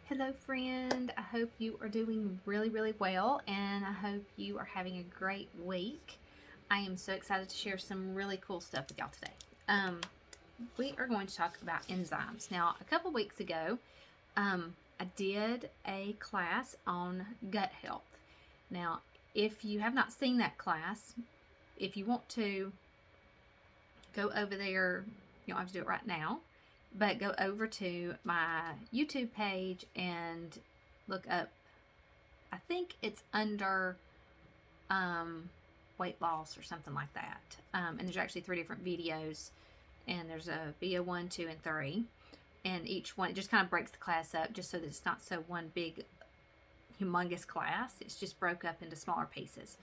Hello friend, I hope you are doing really well and I hope you are having a great week. I am so excited to share some really cool stuff with y'all today. We are going to talk about enzymes. Now, a couple weeks ago, I did a class on gut health. Now, if you have not seen that class, if you want to go over there, you don't have to do it right now, but go over to my YouTube page and look up, I think it's under weight loss or something like that. And there's actually 3 different videos, and there's a video 1, 2, and 3. And each one, it just kind of breaks the class up just so that it's not so one big, humongous class. It's just broke up into smaller pieces.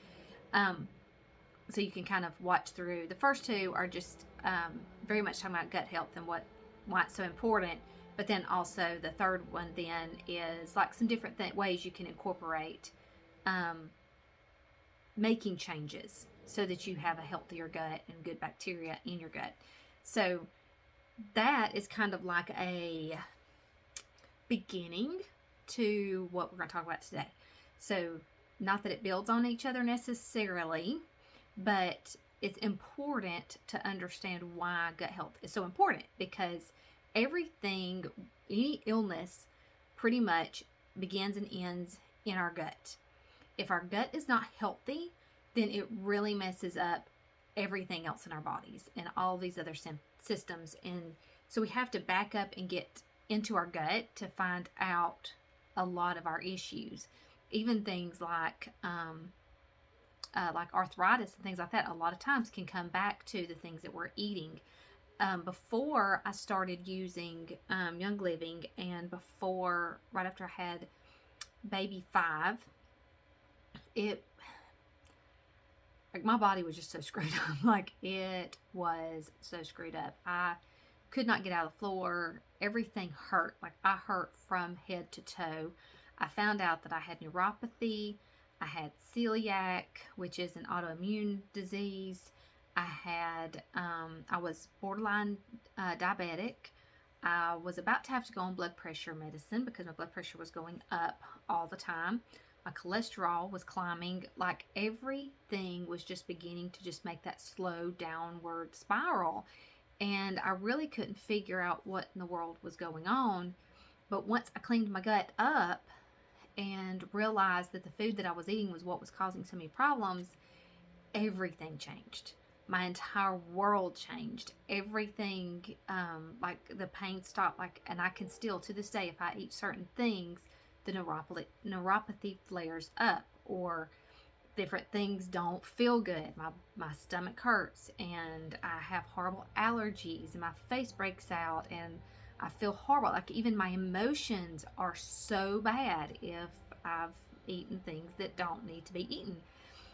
So you can kind of watch through. The first 2 are just very much talking about gut health and why it's so important. But then also the third one then is like some different ways you can incorporate making changes so that you have a healthier gut and good bacteria in your gut. So that is kind of like a beginning to what we're going to talk about today. So not that it builds on each other necessarily, but it's important to understand why gut health is so important, because everything, any illness pretty much begins and ends in our gut. If our gut is not healthy, then it really messes up everything else in our bodies and all these other systems. And so we have to back up and get into our gut to find out a lot of our issues. Even things like arthritis and things like that, a lot of times can come back to the things that we're eating. Before I started using Young Living, and right after I had baby 5, my body was just so screwed up. Like, it was so screwed up. I could not get out of the floor. Everything hurt. Like, I hurt from head to toe. I found out that I had neuropathy. I had celiac, which is an autoimmune disease. I was borderline diabetic. I was about to have to go on blood pressure medicine because my blood pressure was going up all the time. My cholesterol was climbing. Like, everything was just beginning to just make that slow downward spiral. And I really couldn't figure out what in the world was going on. But once I cleaned my gut up and realized that the food that I was eating was what was causing so many problems, everything changed. My entire world changed. Everything, like the pain stopped. And I can still, to this day, if I eat certain things, the neuropathy flares up, or different things don't feel good. My stomach hurts, and I have horrible allergies, and my face breaks out, and I feel horrible. Like, even my emotions are so bad if I've eaten things that don't need to be eaten.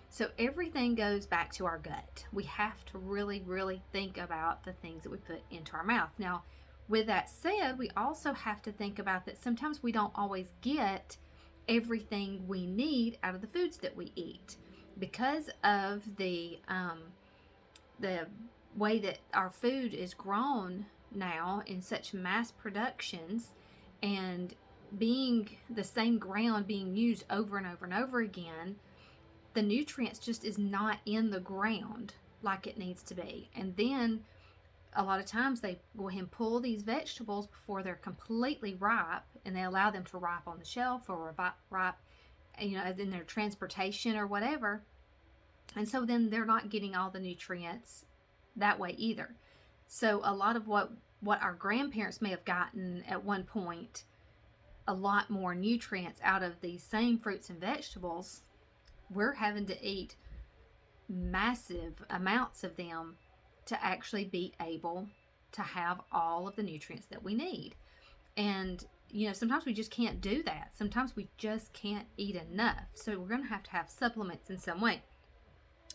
So everything goes back to our gut. We have to really think about the things that we put into our mouth. Now, with that said, we also have to think about that sometimes we don't always get everything we need out of the foods that we eat, because of the way that our food is grown now in such mass productions, and being the same ground being used over and over and over again. The nutrients just is not in the ground like it needs to be. And then a lot of times they go ahead and pull these vegetables before they're completely ripe, and they allow them to ripe on the shelf or ripe, in their transportation or whatever. And so then they're not getting all the nutrients that way either. So a lot of what our grandparents may have gotten at one point, a lot more nutrients out of these same fruits and vegetables, we're having to eat massive amounts of them to actually be able to have all of the nutrients that we need. And, sometimes we just can't do that. Sometimes we just can't eat enough. So we're going to have supplements in some way.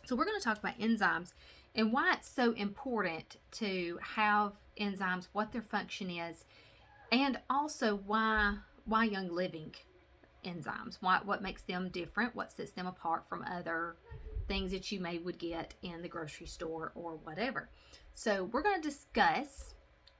So we're going to talk about enzymes and why it's so important to have enzymes, what their function is, and also why Young Living enzymes, what makes them different, what sets them apart from other things that you would get in the grocery store or whatever. So we're going to discuss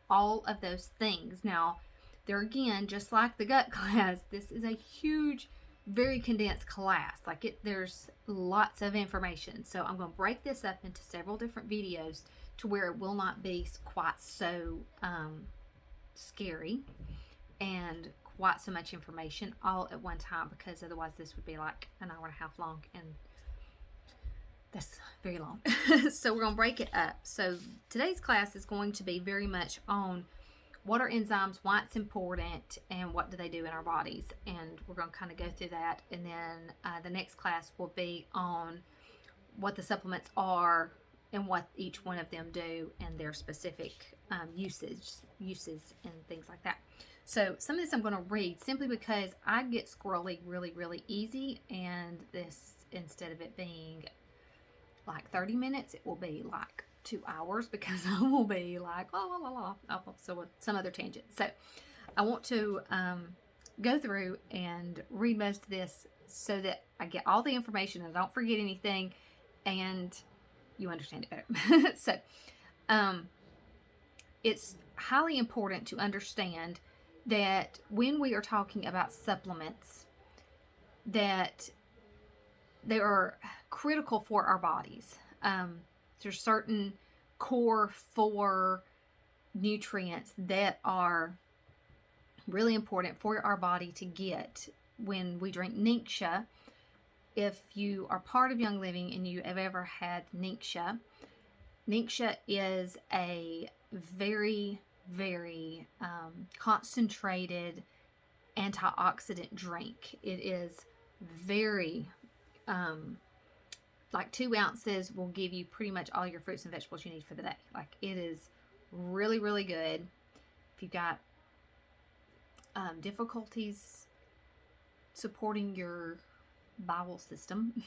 all of those things. Now, There again, just like the gut class, this is a huge, very condensed class. There's lots of information. So I'm going to break this up into several different videos to where it will not be quite so scary and quite so much information all at one time, because otherwise this would be like an hour and a half long, and that's very long. So we're going to break it up. So today's class is going to be very much on what are enzymes, why it's important, and what do they do in our bodies. And we're going to kind of go through that. And then the next class will be on what the supplements are and what each one of them do and their specific uses and things like that. So some of this I'm going to read simply because I get squirrely really, really easy. And this, instead of it being like 30 minutes, it will be like 2 hours, because I will be like, so some other tangent. So I want to go through and read most of this so that I get all the information and I don't forget anything and you understand it better. So it's highly important to understand that when we are talking about supplements, that they are critical for our bodies. There's certain core 4 nutrients that are really important for our body to get when we drink Ningxia. If you are part of Young Living and you have ever had Ningxia, Ningxia is a very, very concentrated antioxidant drink. It is very like 2 ounces will give you pretty much all your fruits and vegetables you need for the day. Like, it is really, really good. If you've got difficulties supporting your bowel system,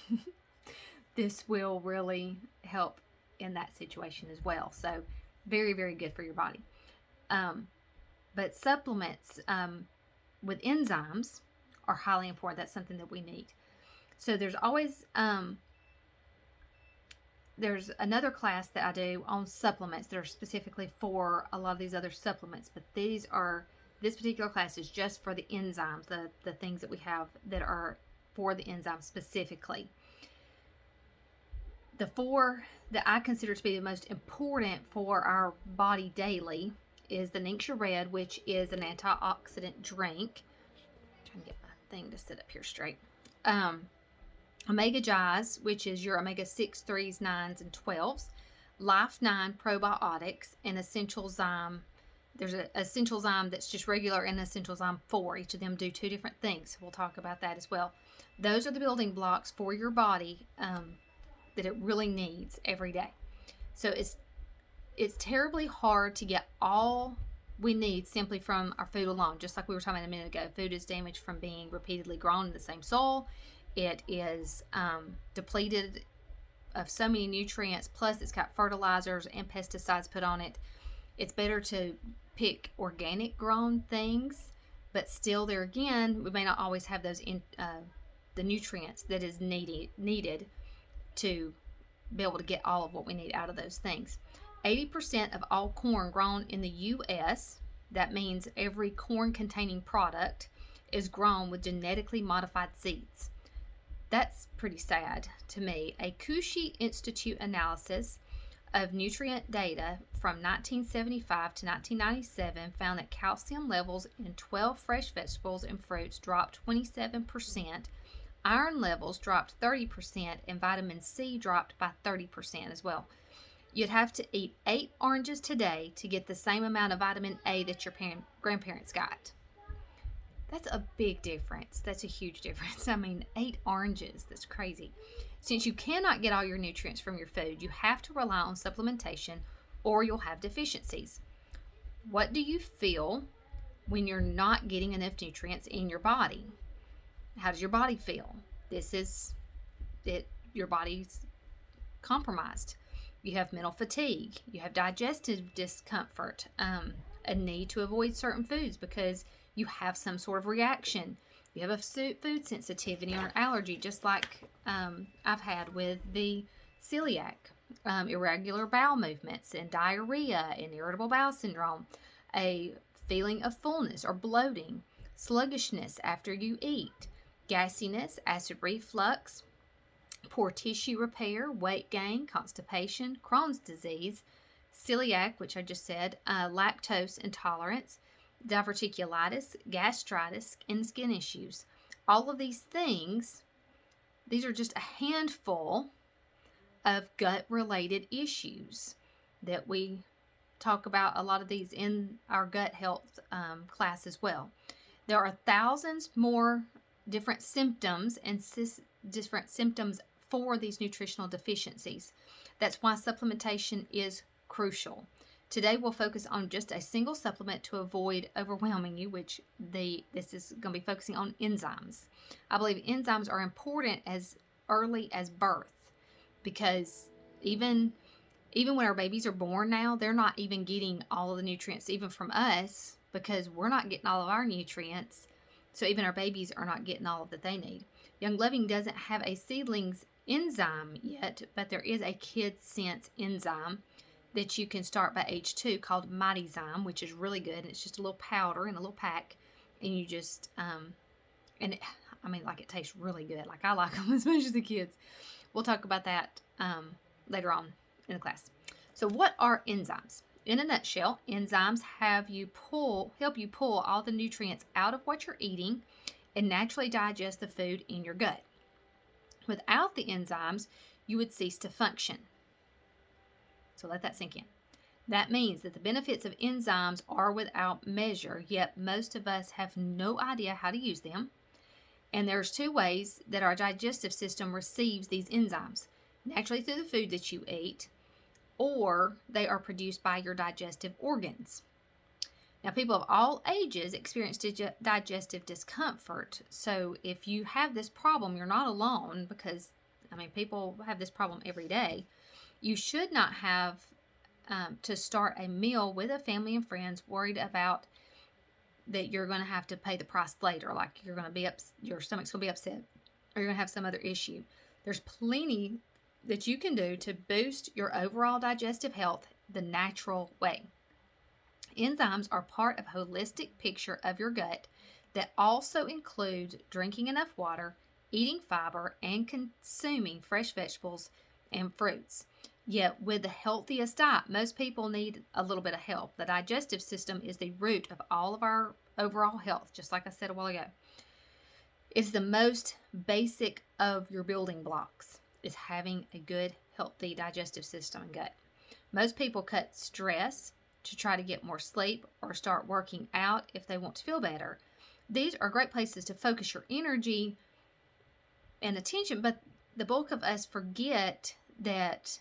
this will really help in that situation as well. So very, very good for your body. But supplements with enzymes are highly important. That's something that we need. So there's always there's another class that I do on supplements that are specifically for a lot of these other supplements, but this particular class is just for the enzymes, the things that we have that are for the enzymes specifically. The 4 that I consider to be the most important for our body daily is the Ningxia Red, which is an antioxidant drink. I'm trying to get my thing to sit up here straight. Omega Jais, which is your omega-6, 3s, 9s, and 12s. Life 9 probiotics, and Essential Zyme. There's an Essential Zyme that's just regular and Essential Zyme 4. Each of them do 2 different things. We'll talk about that as well. Those are the building blocks for your body that it really needs every day. So it's terribly hard to get all we need simply from our food alone. Just like we were talking about a minute ago, food is damaged from being repeatedly grown in the same soil. It is depleted of so many nutrients, plus it's got fertilizers and pesticides put on it. It's better to pick organic grown things, but still there again, we may not always have those the nutrients that is needed to be able to get all of what we need out of those things. 80% of all corn grown in the U.S., that means every corn containing product, is grown with genetically modified seeds. That's pretty sad to me. A Kushi Institute analysis of nutrient data from 1975 to 1997 found that calcium levels in 12 fresh vegetables and fruits dropped 27%, iron levels dropped 30%, and vitamin C dropped by 30% as well. You'd have to eat 8 oranges today to get the same amount of vitamin A that your grandparents got. That's a big difference. That's a huge difference. I mean, 8 oranges. That's crazy. Since you cannot get all your nutrients from your food, you have to rely on supplementation or you'll have deficiencies. What do you feel when you're not getting enough nutrients in your body? How does your body feel? This is it. Your body's compromised. You have mental fatigue. You have digestive discomfort, a need to avoid certain foods because you have some sort of reaction. You have a food sensitivity or allergy, just like I've had with the celiac, irregular bowel movements and diarrhea and irritable bowel syndrome, a feeling of fullness or bloating, sluggishness after you eat, gassiness, acid reflux, poor tissue repair, weight gain, constipation, Crohn's disease, celiac, which I just said, lactose intolerance, diverticulitis, gastritis, and skin issues. All of these things, these are just a handful of gut-related issues that we talk about a lot of these in our gut health class as well. There are thousands more different symptoms and different symptoms for these nutritional deficiencies. That's why supplementation is crucial. Today we'll focus on just a single supplement to avoid overwhelming you, which this is going to be focusing on enzymes. I believe enzymes are important as early as birth, because even when our babies are born now, they're not even getting all of the nutrients even from us, because we're not getting all of our nutrients. So even our babies are not getting all of that they need. Young Living doesn't have a seedlings enzyme yet, but there is a Kid Sense enzyme that you can start by age 2 called Mightyzyme, which is really good. And it's just a little powder in a little pack, and you just it tastes really good. Like, I like them as much as the kids. We'll talk about that later on in the class. So what are enzymes? In a nutshell, enzymes help you pull all the nutrients out of what you're eating and naturally digest the food in your gut. Without the enzymes, you would cease to function. So let that sink in. That means that the benefits of enzymes are without measure, yet most of us have no idea how to use them. And there's 2 ways that our digestive system receives these enzymes: naturally through the food that you eat, or they are produced by your digestive organs. Now, people of all ages experience digestive discomfort. So if you have this problem, you're not alone, because, people have this problem every day. You should not have to start a meal with a family and friends worried about that you're going to have to pay the price later, like you're going to be your stomach's going to be upset, or you're going to have some other issue. There's plenty that you can do to boost your overall digestive health the natural way. Enzymes are part of a holistic picture of your gut that also includes drinking enough water, eating fiber, and consuming fresh vegetables and fruits. Yet with the healthiest diet, most people need a little bit of help. The digestive system is the root of all of our overall health, just like I said a while ago. It's the most basic of your building blocks, is having a good, healthy digestive system and gut. Most people cut stress to try to get more sleep or start working out if they want to feel better. These are great places to focus your energy and attention, but the bulk of us forget that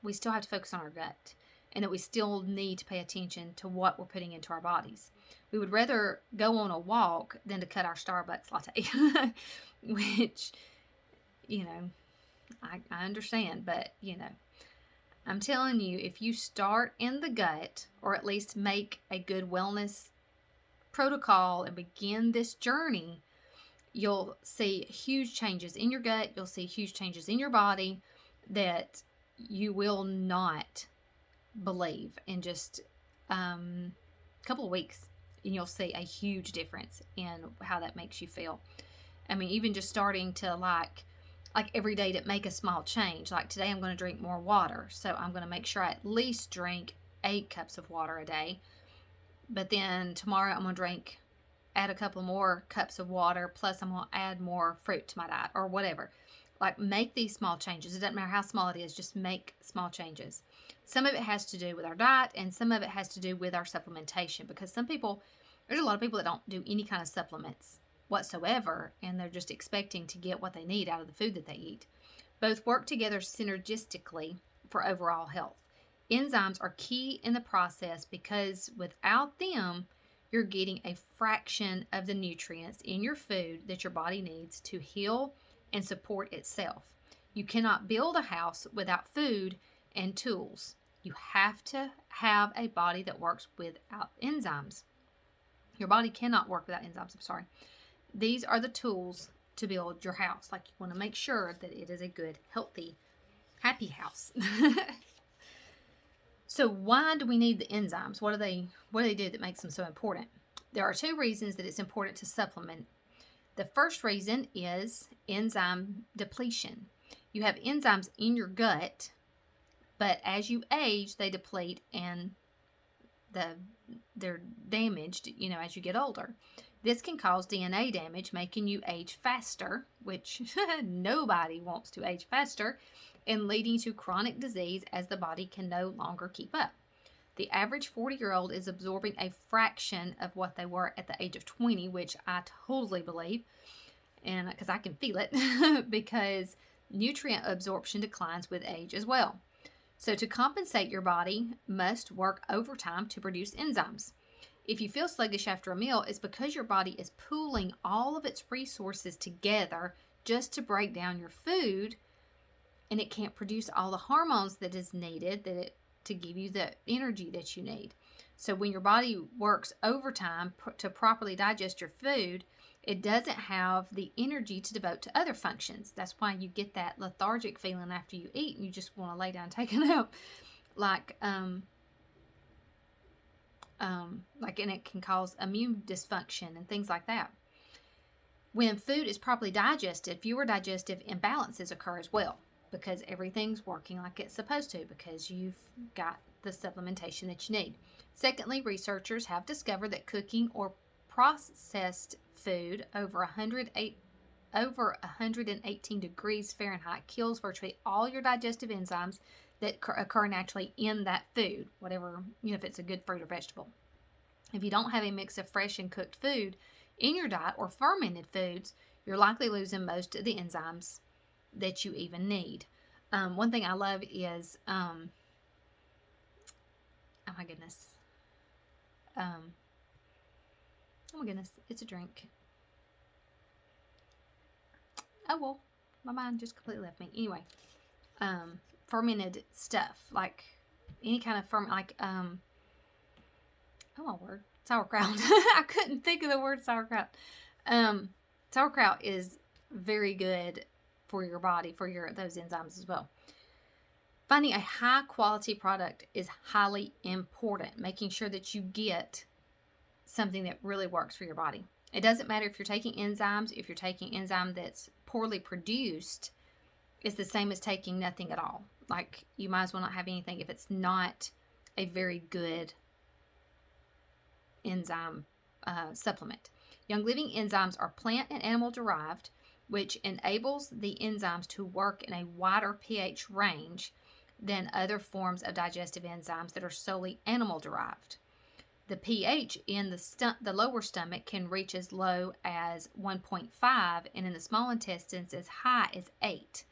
we still have to focus on our gut, and that we still need to pay attention to what we're putting into our bodies. We would rather go on a walk than to cut our Starbucks latte, which, I understand, but, I'm telling you, if you start in the gut, or at least make a good wellness protocol and begin this journey, you'll see huge changes in your gut. You'll see huge changes in your body that you will not believe in just a couple of weeks. And you'll see a huge difference in how that makes you feel. Even just starting to like every day to make a small change. Like today I'm going to drink more water. So I'm going to make sure I at least drink 8 cups of water a day. But then tomorrow I'm going to add a couple more cups of water, plus I'm going to add more fruit to my diet, or whatever. Like, make these small changes. It doesn't matter how small it is, just make small changes. Some of it has to do with our diet, and some of it has to do with our supplementation, because there's a lot of people that don't do any kind of supplements whatsoever, and they're just expecting to get what they need out of the food that they eat. Both work together synergistically for overall health. Enzymes are key in the process, because without them, you're getting a fraction of the nutrients in your food that your body needs to heal and support itself. You cannot build a house without food and tools. You have to have a body that works without enzymes. Your body cannot work without enzymes, These are the tools to build your house. Like, you want to make sure that it is a good, healthy, happy house. So why do we need the enzymes? What do they do that makes them so important? There are two reasons that it's important to supplement. The first reason is enzyme depletion. You have enzymes in your gut, but as you age, they deplete and they're damaged, as you get older. This can cause DNA damage, making you age faster, which nobody wants to age faster, and leading to chronic disease as the body can no longer keep up. The average 40-year-old is absorbing a fraction of what they were at the age of 20, which I totally believe, and because I can feel it, because nutrient absorption declines with age as well. So to compensate, your body must work overtime to produce enzymes. If you feel sluggish after a meal, it's because your body is pooling all of its resources together just to break down your food, and it can't produce all the hormones that is needed to give you the energy that you need. So when your body works overtime to properly digest your food, it doesn't have the energy to devote to other functions. That's why you get that lethargic feeling after you eat and you just want to lay down and take a nap. And it can cause immune dysfunction and things like that. When food is properly digested, fewer digestive imbalances occur as well, because everything's working like it's supposed to, because you've got the supplementation that you need. Secondly, researchers have discovered that cooking or processed food over 118 degrees Fahrenheit kills virtually all your digestive enzymes that occur naturally in that food, whatever, if it's a good fruit or vegetable. If you don't have a mix of fresh and cooked food in your diet or fermented foods, you're likely losing most of the enzymes that you even need. One thing I love is, oh my goodness, it's a drink. Oh well, my mind just completely left me. Anyway, fermented stuff, like any kind of sauerkraut. I couldn't think of the word sauerkraut. Sauerkraut is very good for your body, for those enzymes as well. Finding a high quality product is highly important, making sure that you get something that really works for your body. It doesn't matter if you're taking enzymes. If you're taking enzyme that's poorly produced, it's the same as taking nothing at all. Like, you might as well not have anything if it's not a very good enzyme supplement. Young Living enzymes are plant and animal derived, which enables the enzymes to work in a wider pH range than other forms of digestive enzymes that are solely animal derived. The pH in the lower stomach can reach as low as 1.5, and in the small intestines as high as 8.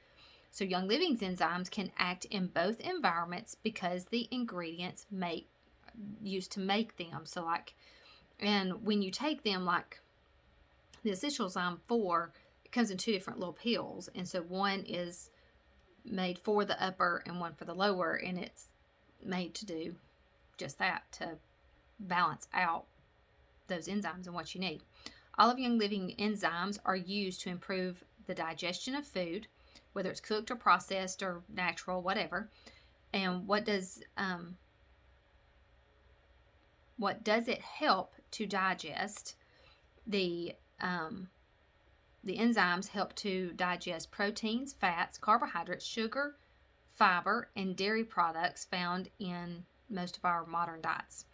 So Young Living's enzymes can act in both environments because the ingredients used to make them. So and when you take them, like the Essential Zyme 4, it comes in 2 different little pills, and so one is made for the upper and one for the lower, and it's made to do just that, to balance out those enzymes and what you need. All of Young Living enzymes are used to improve the digestion of food, whether it's cooked or processed or natural, whatever. And what does it help to digest? The enzymes help to digest proteins, fats, carbohydrates, sugar, fiber, and dairy products found in most of our modern diets.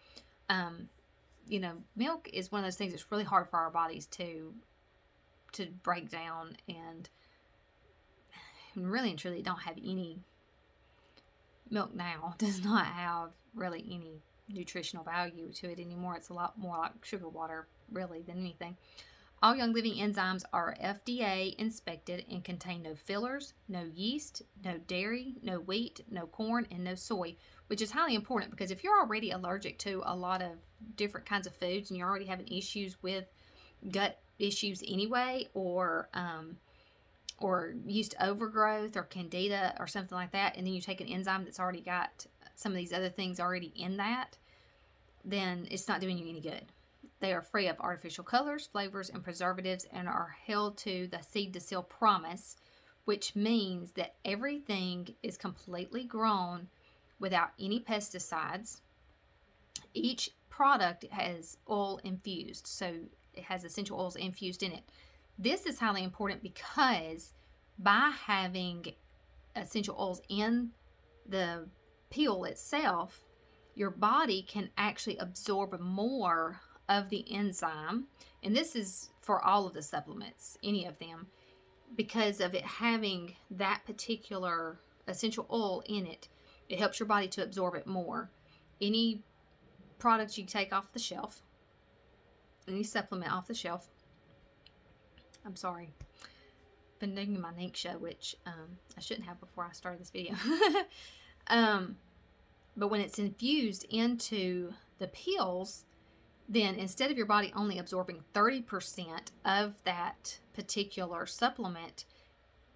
Milk is one of those things that's really hard for our bodies to break down, and really and truly don't have any. Milk now does not have really any nutritional value to it anymore. It's a lot more like sugar water, really, than anything. All Young Living enzymes are FDA inspected and contain no fillers, no yeast, no dairy, no wheat, no corn, and no soy, which is highly important because if you're already allergic to a lot of different kinds of foods and you're already having issues with gut issues anyway, or yeast overgrowth or candida or something like that, and then you take an enzyme that's already got some of these other things already in that, then it's not doing you any good. They are free of artificial colors, flavors, and preservatives, and are held to the seed to seal promise, which means that everything is completely grown without any pesticides. Each product has oil infused, so it has essential oils infused in it. This is highly important because by having essential oils in the peel itself, your body can actually absorb more of the enzyme, and this is for all of the supplements, any of them, because of it having that particular essential oil in it. It helps your body to absorb it more. Any products you take off the shelf, any supplement off the shelf, I'm sorry, been doing my Nink show, which I shouldn't have before I started this video. But when it's infused into the pills, then instead of your body only absorbing 30% of that particular supplement,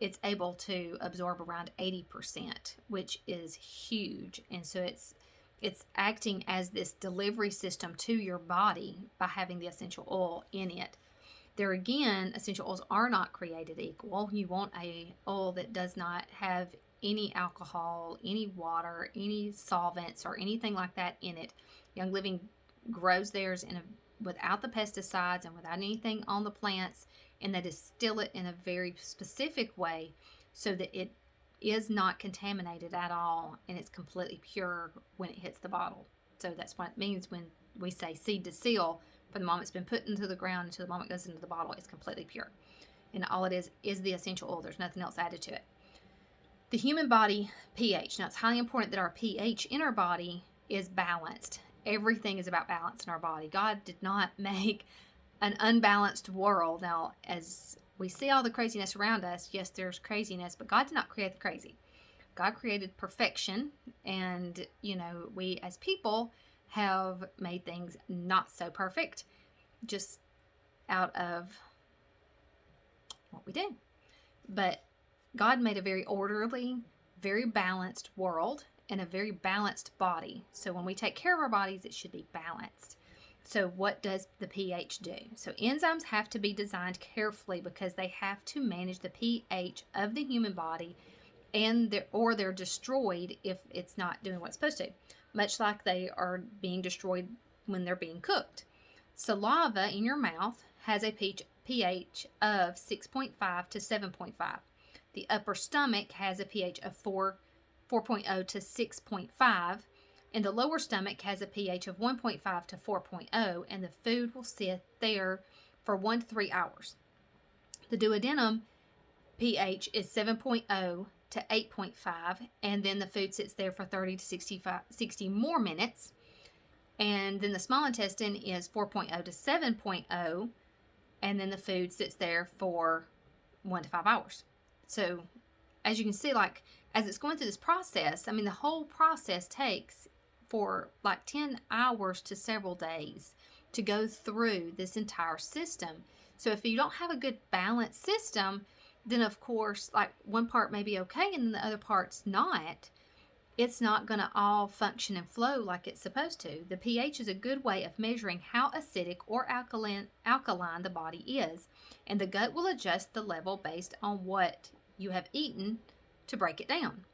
it's able to absorb around 80%, which is huge. And so it's acting as this delivery system to your body by having the essential oil in it. There again, essential oils are not created equal. You want a oil that does not have any alcohol, any water, any solvents, or anything like that in it. Young Living grows theirs without the pesticides and without anything on the plants, and they distill it in a very specific way so that it is not contaminated at all, and it's completely pure when it hits the bottle. So that's what it means when we say seed to seal. From the moment it's been put into the ground until the moment it goes into the bottle, it's completely pure. And all it is the essential oil. There's nothing else added to it. The human body pH. Now, it's highly important that our pH in our body is balanced. Everything is about balance in our body. God did not make an unbalanced world. Now, as we see all the craziness around us, yes, there's craziness, but God did not create the crazy. God created perfection, and, we as people have made things not so perfect just out of what we do. But God made a very orderly, very balanced world and a very balanced body. So when we take care of our bodies, it should be balanced. So what does the pH do? So enzymes have to be designed carefully because they have to manage the pH of the human body, or they're destroyed if it's not doing what it's supposed to, much like they are being destroyed when they're being cooked. Saliva in your mouth has a pH of 6.5 to 7.5. The upper stomach has a pH of 4.0 to 6.5, and the lower stomach has a pH of 1.5 to 4.0, and the food will sit there for 1 to 3 hours. The duodenum pH is 7.0 to 8.5, and then the food sits there for 30 to 60 more minutes. And then the small intestine is 4.0 to 7.0, and then the food sits there for 1 to 5 hours. So as you can see, as it's going through this process, the whole process takes for 10 hours to several days to go through this entire system. So if you don't have a good balanced system, then of course, one part may be okay and then the other part's not. It's not going to all function and flow like it's supposed to. The pH is a good way of measuring how acidic or alkaline the body is, and the gut will adjust the level based on what you have eaten to break it down.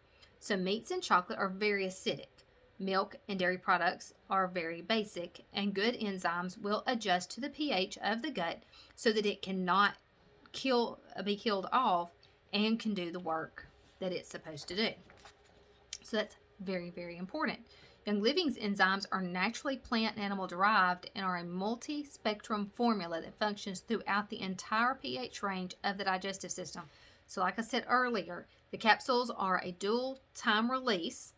So meats and chocolate are very acidic. Milk and dairy products are very basic, and good enzymes will adjust to the pH of the gut so that it cannot be killed off and can do the work that it's supposed to do. So that's very, very important. Young Living's enzymes are naturally plant and animal derived and are a multi-spectrum formula that functions throughout the entire pH range of the digestive system. So like I said earlier, the capsules are a dual time release,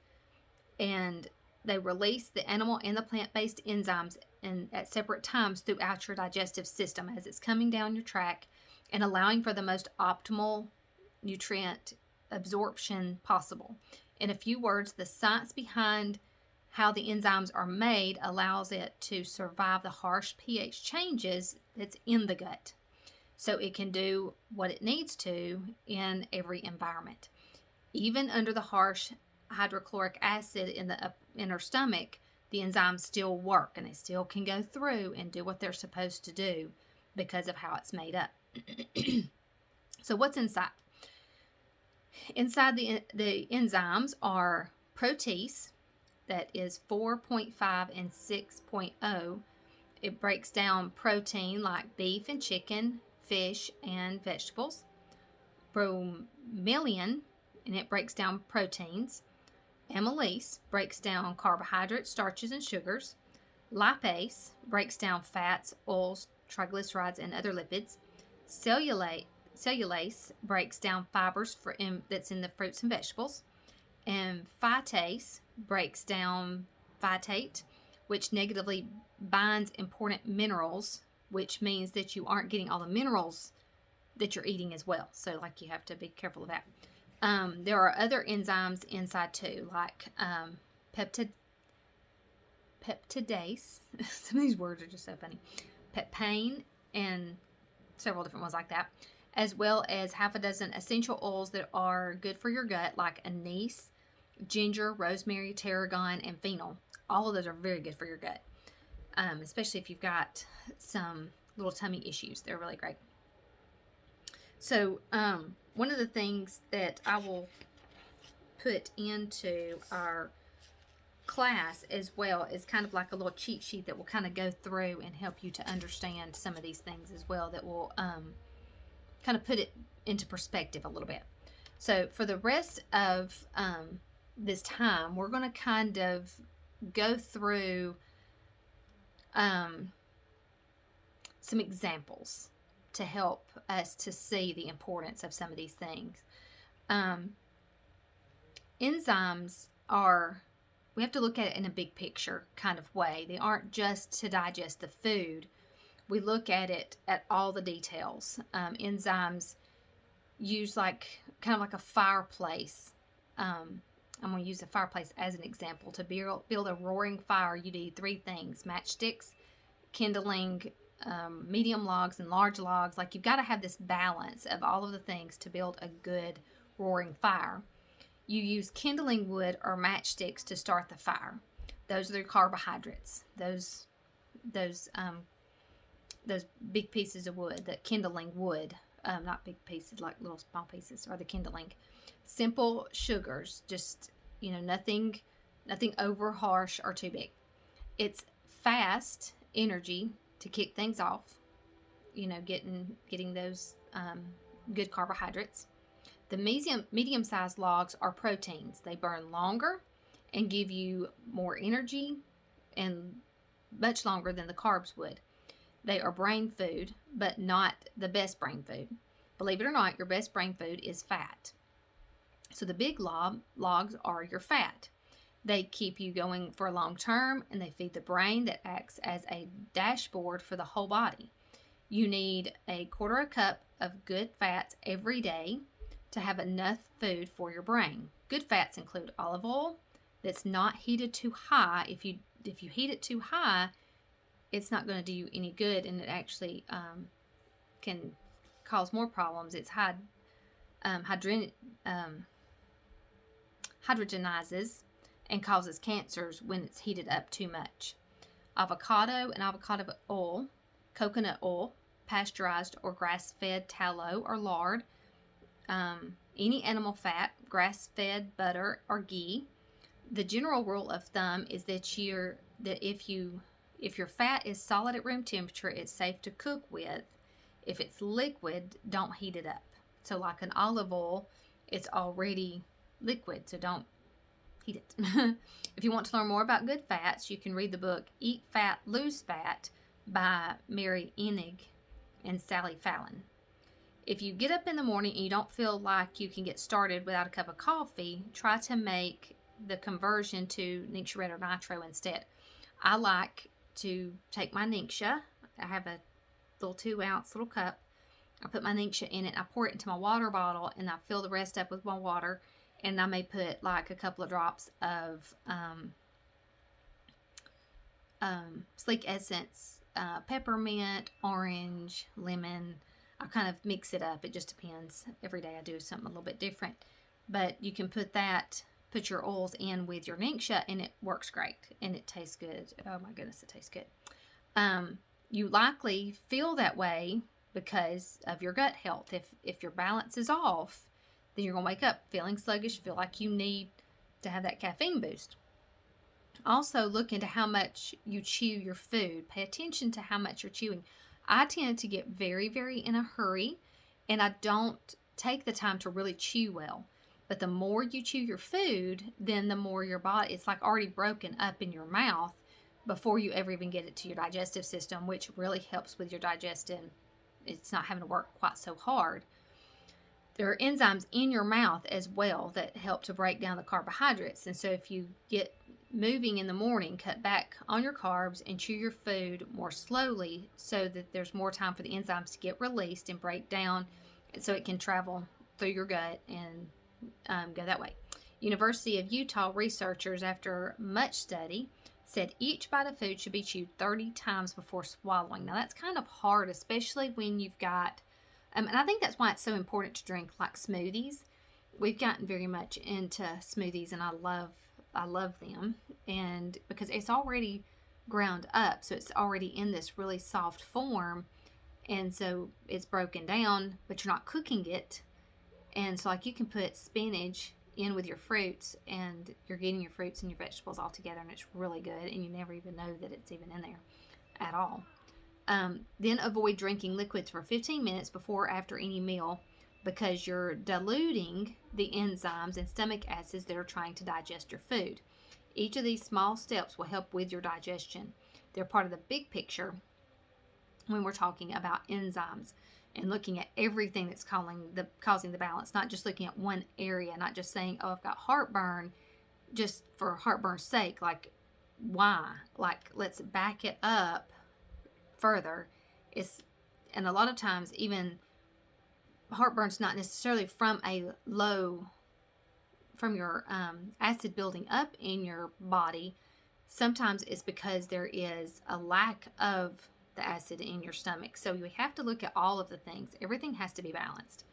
and they release the animal and the plant-based enzymes at separate times throughout your digestive system as it's coming down your tract and allowing for the most optimal nutrient absorption possible. In a few words, the science behind how the enzymes are made allows it to survive the harsh pH changes that's in the gut, so it can do what it needs to in every environment. Even under the harsh hydrochloric acid in our stomach, the enzymes still work and they still can go through and do what they're supposed to do because of how it's made up. So what's inside? Inside the enzymes are protease, that is 4.5 and 6.0. It breaks down protein like beef and chicken, fish, and vegetables. Bromelain, and it breaks down proteins. Amylase breaks down carbohydrates, starches, and sugars. Lipase breaks down fats, oils, triglycerides, and other lipids. Cellulase breaks down fibers that's in the fruits and vegetables. And phytase breaks down phytate, which negatively binds important minerals, which means that you aren't getting all the minerals that you're eating as well. So, like, you have to be careful of that. There are other enzymes inside too, like peptidase. Some of these words are just so funny. Peptane and several different ones like that, as well as half a dozen essential oils that are good for your gut, like anise, ginger, rosemary, tarragon, and fennel. All of those are very good for your gut, especially if you've got some little tummy issues. They're really great. So, one of the things that I will put into our class as well is kind of like a little cheat sheet that will kind of go through and help you to understand some of these things as well, that will kind of put it into perspective a little bit. So for the rest of this time, we're going to kind of go through some examples to help us to see the importance of some of these things. Enzymes are, we have to look at it in a big picture kind of way. They aren't just to digest the food. We look at it at all the details. Enzymes use like kind of like a fireplace. I'm going to use a fireplace as an example. To build a roaring fire, you need three things: matchsticks, kindling, medium logs, and large logs. Like, you've got to have this balance of all of the things to build a good roaring fire. You use kindling wood or matchsticks to start the fire. Those are the carbohydrates. Those big pieces of wood, that kindling wood, not big pieces, like little small pieces, are the kindling. Simple sugars, just, nothing over harsh or too big. It's fast energy to kick things off, getting those good carbohydrates. The medium-sized logs are proteins. They burn longer and give you more energy, and much longer than the carbs would. They are brain food, but not the best brain food. Believe it or not, your best brain food is fat. So the big logs are your fat. They keep you going for a long term, and they feed the brain that acts as a dashboard for the whole body. You need 1/4 cup of good fats every day to have enough food for your brain. Good fats include olive oil that's not heated too high. If you heat it too high, it's not going to do you any good, and it actually can cause more problems. It's hydrogenizes and causes cancers when it's heated up too much. Avocado and avocado oil, coconut oil, pasteurized or grass-fed tallow or lard, any animal fat, grass-fed butter or ghee. The general rule of thumb is that if your fat is solid at room temperature, it's safe to cook with. If it's liquid, don't heat it up. So like an olive oil, it's already liquid, so don't heat it. If you want to learn more about good fats, you can read the book Eat Fat, Lose Fat by Mary Enig and Sally Fallon. If you get up in the morning and you don't feel like you can get started without a cup of coffee, try to make the conversion to Ningxia Red or Nitro instead. I like to take my Ningxia. I have a little 2-ounce little cup. I put my Ningxia in it. I pour it into my water bottle, and I fill the rest up with my water. And I may put like a couple of drops of Sleek Essence, peppermint, orange, lemon. I kind of mix it up. It just depends. Every day I do something a little bit different. But you can put your oils in with your Ningxia, and it works great. And it tastes good. Oh my goodness, it tastes good. You likely feel that way because of your gut health. If your balance is off, then you're going to wake up feeling sluggish, feel like you need to have that caffeine boost. Also, look into how much you chew your food. Pay attention to how much you're chewing. I tend to get very, very in a hurry, and I don't take the time to really chew well. But the more you chew your food, then the more your body, it's like already broken up in your mouth before you ever even get it to your digestive system, which really helps with your digestion. It's not having to work quite so hard. There are enzymes in your mouth as well that help to break down the carbohydrates. And so if you get moving in the morning, cut back on your carbs and chew your food more slowly so that there's more time for the enzymes to get released and break down so it can travel through your gut and go that way. University of Utah researchers, after much study, said each bite of food should be chewed 30 times before swallowing. Now that's kind of hard, especially when you've got, and I think that's why it's so important to drink like smoothies. We've gotten very much into smoothies, and I love them, and because it's already ground up, so it's already in this really soft form, and so it's broken down, but you're not cooking it. And so like you can put spinach in with your fruits, and you're getting your fruits and your vegetables all together, and it's really good, and you never even know that it's even in there at all. Then avoid drinking liquids for 15 minutes before or after any meal, because you're diluting the enzymes and stomach acids that are trying to digest your food. Each of these small steps will help with your digestion. They're part of the big picture when we're talking about enzymes and looking at everything that's causing the balance, not just looking at one area, not just saying, oh, I've got heartburn just for heartburn's sake. Like, why? Like, let's back it up further. And a lot of times even heartburn's not necessarily from your acid building up in your body. Sometimes it's because there is a lack of the acid in your stomach. So we have to look at all of the things. Everything has to be balanced.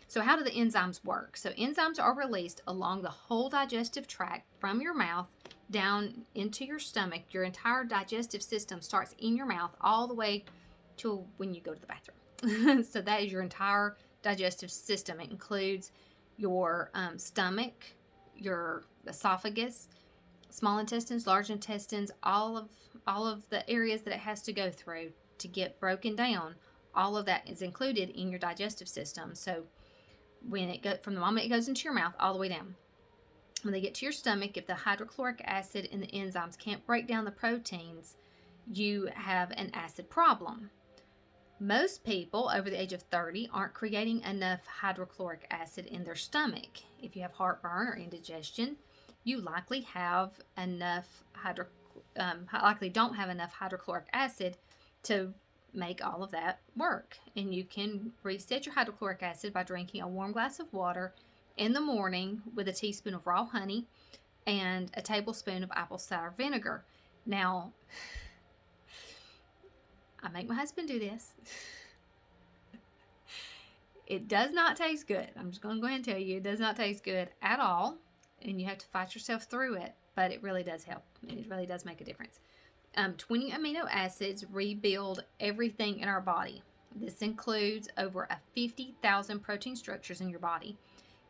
So how do the enzymes work? So enzymes are released along the whole digestive tract from your mouth down into your stomach. Your entire digestive system starts in your mouth all the way to when you go to the bathroom. So that is your entire digestive system. It includes your stomach, your esophagus, small intestines, large intestines, all of the areas that it has to go through to get broken down. All of that is included in your digestive system. So when from the moment it goes into your mouth all the way down, when they get to your stomach, if the hydrochloric acid and the enzymes can't break down the proteins, you have an acid problem. Most people over the age of 30 aren't creating enough hydrochloric acid in their stomach. If you have heartburn or indigestion, you likely don't have enough hydrochloric acid to make all of that work. And you can reset your hydrochloric acid by drinking a warm glass of water in the morning with a teaspoon of raw honey and a tablespoon of apple cider vinegar. Now, I make my husband do this. It does not taste good. I'm just going to go ahead and tell you, it does not taste good at all. And you have to fight yourself through it, but it really does help. It really does make a difference. 20 amino acids rebuild everything in our body. This includes over 50,000 protein structures in your body.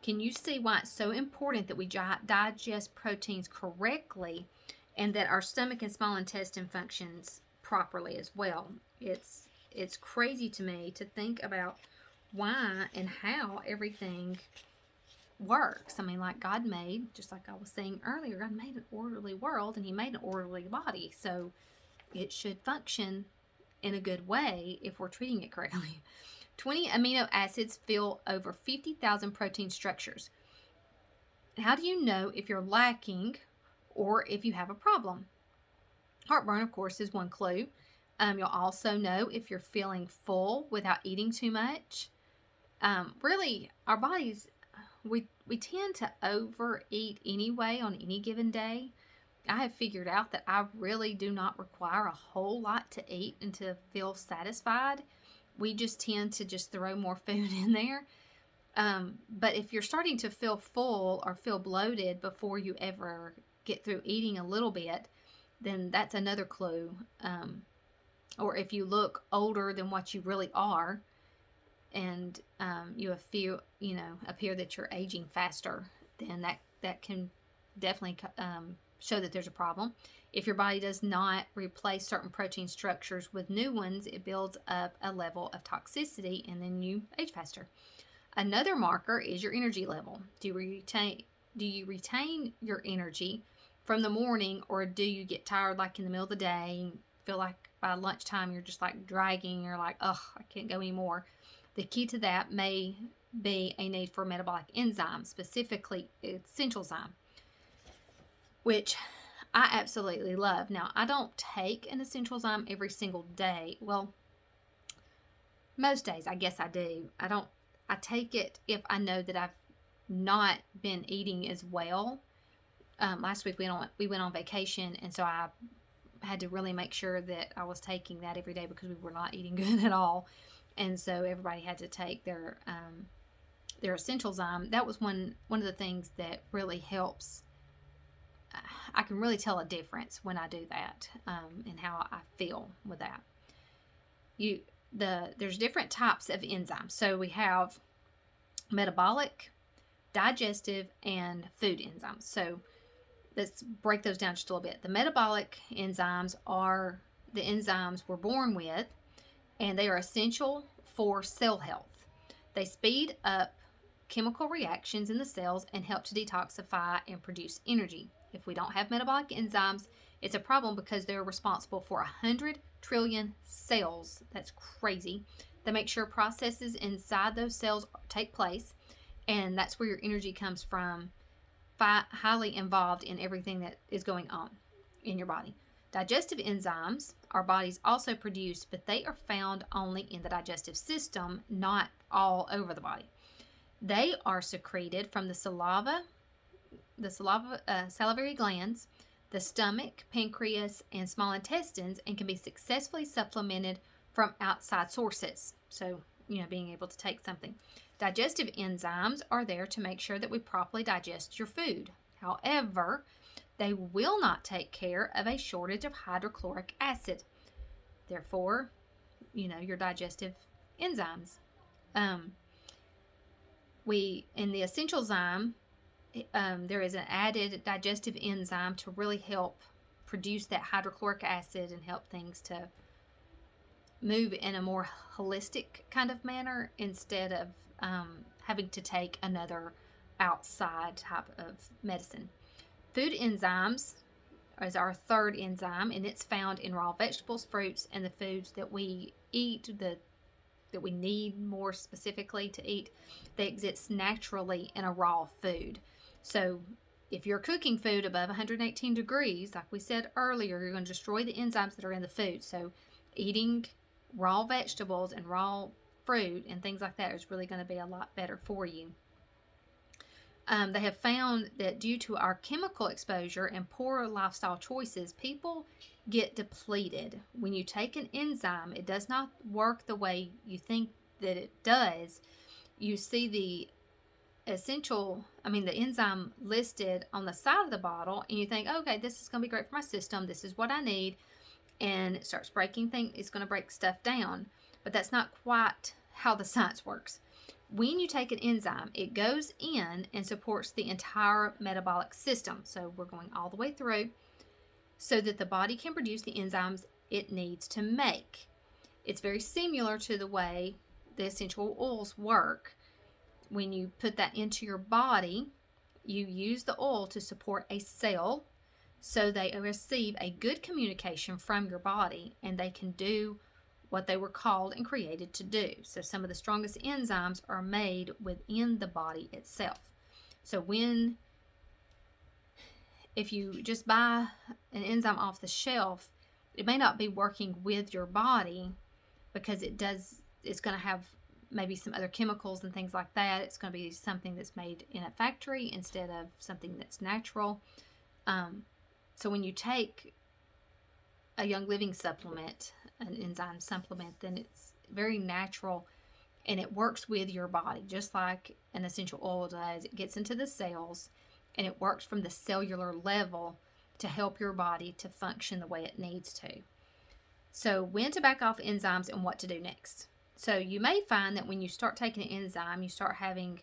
Can you see why it's so important that we digest proteins correctly and that our stomach and small intestine functions properly as well? It's crazy to me to think about why and how everything works. I mean, like God made, just like I was saying earlier, God made an orderly world and He made an orderly body. So it should function in a good way if we're treating it correctly. 20 amino acids fill over 50,000 protein structures. How do you know if you're lacking or if you have a problem? Heartburn, of course, is one clue. You'll also know if you're feeling full without eating too much. Really, our bodies, we tend to overeat anyway on any given day. I have figured out that I really do not require a whole lot to eat and to feel satisfied. We just tend to just throw more food in there. But if you're starting to feel full or feel bloated before you ever get through eating a little bit, then that's another clue. Or if you look older than what you really are, and you appear that you're aging faster, then that can definitely show that there's a problem. If your body does not replace certain protein structures with new ones, it builds up a level of toxicity and then you age faster. Another marker is your energy level. Do you retain your energy from the morning, or do you get tired like in the middle of the day, feel like by lunchtime you're just like dragging, you're like, ugh, I can't go anymore? The key to that may be a need for metabolic enzymes, specifically essential zyme, which I absolutely love. Now, I don't take an essential zyme every single day. Well, most days I guess I do. I take it if I know that I've not been eating as well. Last week we went on vacation, and so I had to really make sure that I was taking that every day because we were not eating good at all. And so everybody had to take their essential zyme. That was one of the things that really helps. I can really tell a difference when I do that, and how I feel with that. There's different types of enzymes. So we have metabolic, digestive, and food enzymes. So let's break those down just a little bit. The metabolic enzymes are the enzymes we're born with, and they are essential for cell health. They speed up chemical reactions in the cells and help to detoxify and produce energy. If we don't have metabolic enzymes, it's a problem because they're responsible for 100 trillion cells. That's crazy. They make sure processes inside those cells take place, and that's where your energy comes from, highly involved in everything that is going on in your body. Digestive enzymes our bodies also produce, but they are found only in the digestive system, not all over the body. They are secreted from the salivary glands, the stomach, pancreas, and small intestines, and can be successfully supplemented from outside sources. So, being able to take something. Digestive enzymes are there to make sure that we properly digest your food. However, they will not take care of a shortage of hydrochloric acid. Therefore, your digestive enzymes. In the essential zyme, there is an added digestive enzyme to really help produce that hydrochloric acid and help things to move in a more holistic kind of manner instead of having to take another outside type of medicine. Food enzymes is our third enzyme, and it's found in raw vegetables, fruits, and the foods that we eat, that we need more specifically to eat. They exist naturally in a raw food. So if you're cooking food above 118 degrees, like we said earlier, you're going to destroy the enzymes that are in the food. So eating raw vegetables and raw fruit and things like that is really going to be a lot better for you. They have found that due to our chemical exposure and poor lifestyle choices, people get depleted. When you take an enzyme, it does not work the way you think that it does. You see the enzyme listed on the side of the bottle, and you think, okay, this is going to be great for my system. This is what I need. And it starts breaking things. It's going to break stuff down. But that's not quite how the science works. When you take an enzyme, it goes in and supports the entire metabolic system. So we're going all the way through so that the body can produce the enzymes it needs to make. It's very similar to the way the essential oils work. When you put that into your body, you use the oil to support a cell so they receive a good communication from your body and they can do what they were called and created to do. So some of the strongest enzymes are made within the body itself. So if you just buy an enzyme off the shelf, it may not be working with your body because it's going to have maybe some other chemicals and things like that. It's going to be something that's made in a factory instead of something that's natural. So when you take a Young Living supplement, an enzyme supplement, then it's very natural and it works with your body just like an essential oil does. It gets into the cells and it works from the cellular level to help your body to function the way it needs to. So when to back off enzymes and what to do next. So you may find that when you start taking an enzyme, you start having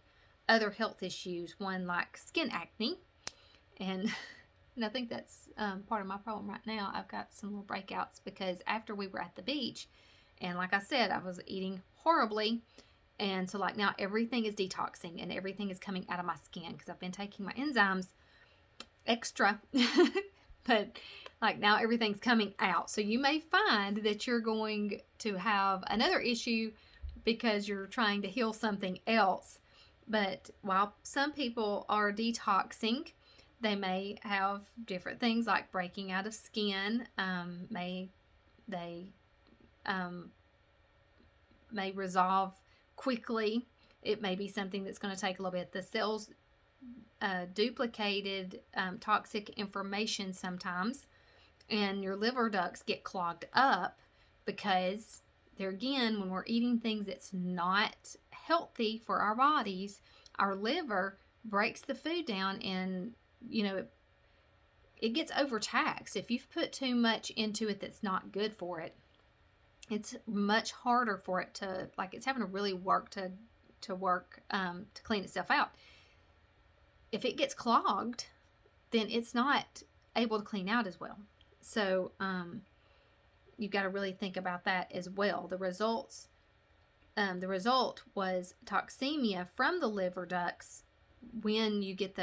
other health issues, one like skin acne. And And I think that's part of my problem right now. I've got some little breakouts because after we were at the beach, and like I said, I was eating horribly. And so, like, now everything is detoxing and everything is coming out of my skin because I've been taking my enzymes extra. But, like, now everything's coming out. So, you may find that you're going to have another issue because you're trying to heal something else. But while some people are detoxing, they may have different things like breaking out of skin. They may resolve quickly. It may be something that's going to take a little bit. The cells duplicated toxic information sometimes, and your liver ducts get clogged up because there again, when we're eating things that's not healthy for our bodies, our liver breaks the food down, and it gets overtaxed. If you've put too much into it that's not good for it, it's much harder for it to, like, it's having to really work to clean itself out. If it gets clogged, then it's not able to clean out as well. So you've got to really think about that as well. The result was toxemia from the liver ducts when you get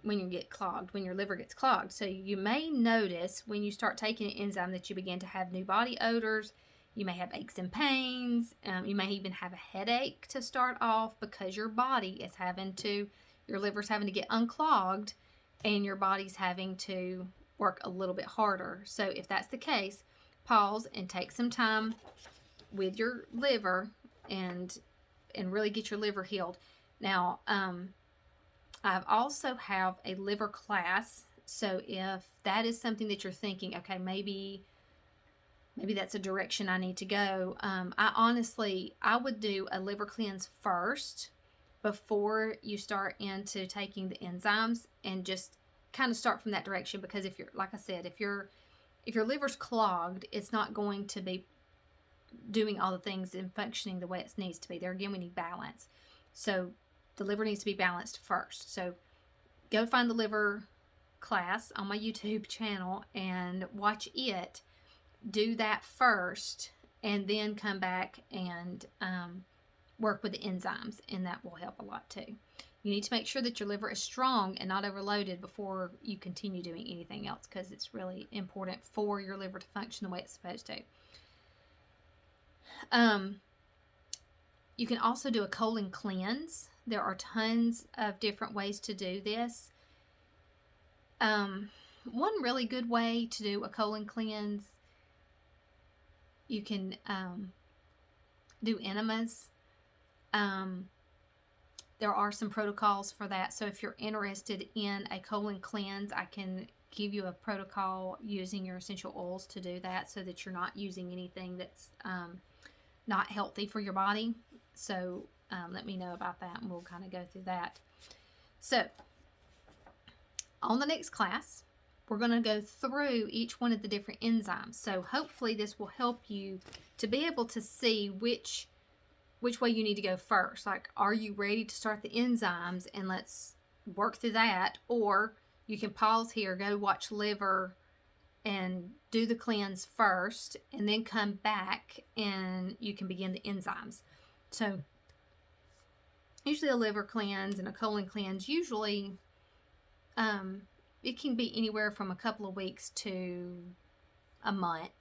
when you get clogged, when your liver gets clogged. So you may notice when you start taking an enzyme that you begin to have new body odors. You may have aches and pains. You may even have a headache to start off because your liver's having to get unclogged and your body's having to work a little bit harder. So if that's the case, pause and take some time with your liver and really get your liver healed. Now, I also have a liver class. So if that is something that you're thinking, okay, maybe that's a direction I need to go. I would do a liver cleanse first before you start into taking the enzymes, and just kind of start from that direction, because if you're, like I said, if your liver's clogged, it's not going to be doing all the things and functioning the way it needs to be. There again, we need balance. So the liver needs to be balanced first. So go find the liver class on my YouTube channel and watch it. Do that first, and then come back and work with the enzymes, and that will help a lot too. You need to make sure that your liver is strong and not overloaded before you continue doing anything else, because it's really important for your liver to function the way it's supposed to. You can also do a colon cleanse. There are tons of different ways to do this. One really good way to do a colon cleanse, you can do enemas. There are some protocols for that. So if you're interested in a colon cleanse, I can give you a protocol using your essential oils to do that, so that you're not using anything that's not healthy for your body. So let me know about that, and we'll kind of go through that. So on the next class, we're going to go through each one of the different enzymes. So hopefully this will help you to be able to see which way you need to go first. Like, are you ready to start the enzymes, and let's work through that? Or you can pause here, go watch liver and do the cleanse first, and then come back and you can begin the enzymes. So usually a liver cleanse and a colon cleanse, usually it can be anywhere from a couple of weeks to a month.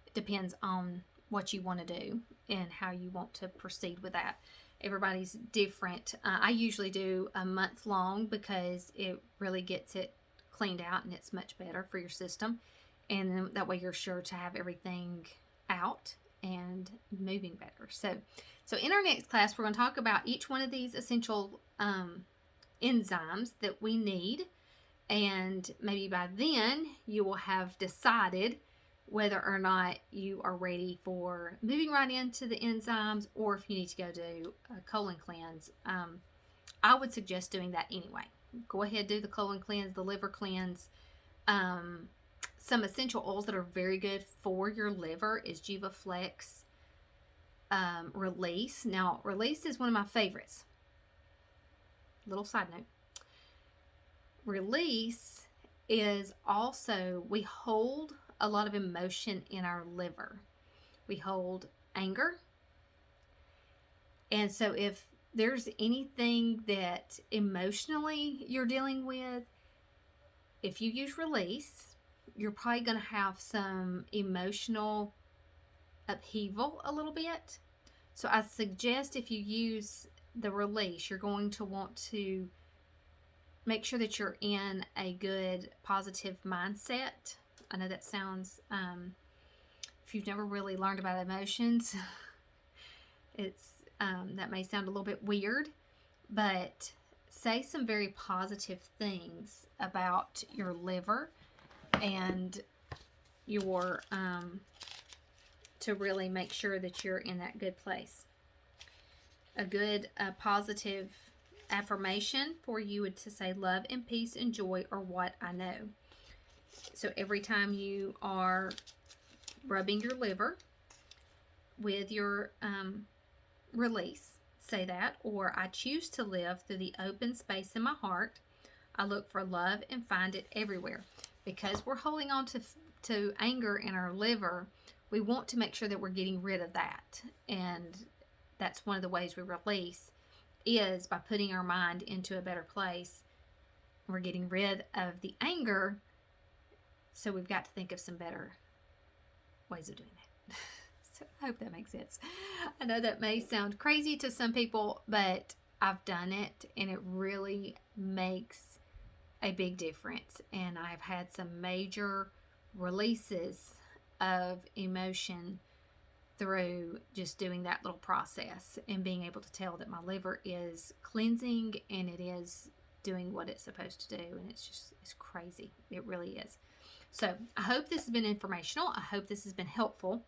It depends on what you want to do and how you want to proceed with that. Everybody's different. I usually do a month long because it really gets it cleaned out, and it's much better for your system. And then that way you're sure to have everything out and moving better. So in our next class, we're going to talk about each one of these essential enzymes that we need. And maybe by then you will have decided whether or not you are ready for moving right into the enzymes, or if you need to go do a colon cleanse. I would suggest doing that anyway. Go ahead, do the colon cleanse, the liver cleanse. Some essential oils that are very good for your liver is Jiva Flex, Release. Now, Release is one of my favorites. Little side note. release is also, we hold a lot of emotion in our liver. We hold anger. And so if there's anything that emotionally you're dealing with, if you use release, you're probably going to have some emotional upheaval a little bit. So I suggest if you use the release, you're going to want to make sure that you're in a good positive mindset. I know that sounds, if you've never really learned about emotions, it's that may sound a little bit weird, but say some very positive things about your liver and your to really make sure that you're in that good place. A good positive affirmation for you would to say, love and peace and joy are what I know. So every time you are rubbing your liver with your release, say that. Or I choose to live through the open space in my heart. I look for love and find it everywhere. Because we're holding on to anger in our liver, we want to make sure that we're getting rid of that. And that's one of the ways we release, is by putting our mind into a better place. We're getting rid of the anger, so we've got to think of some better ways of doing that. So I hope that makes sense. I know that may sound crazy to some people, but I've done it and it really makes a big difference. And I've had some major releases of emotion through just doing that little process and being able to tell that my liver is cleansing and it is doing what it's supposed to do. And it's crazy. It really is. So I hope this has been informational. I hope this has been helpful.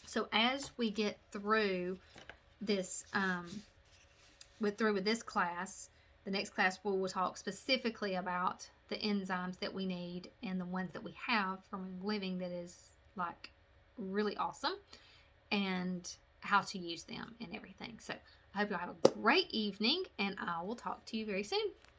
So as we get through this, with this class, the next class we will talk specifically about the enzymes that we need and the ones that we have from living that is like really awesome, and how to use them and everything. So I hope you'll have a great evening, and I will talk to you very soon.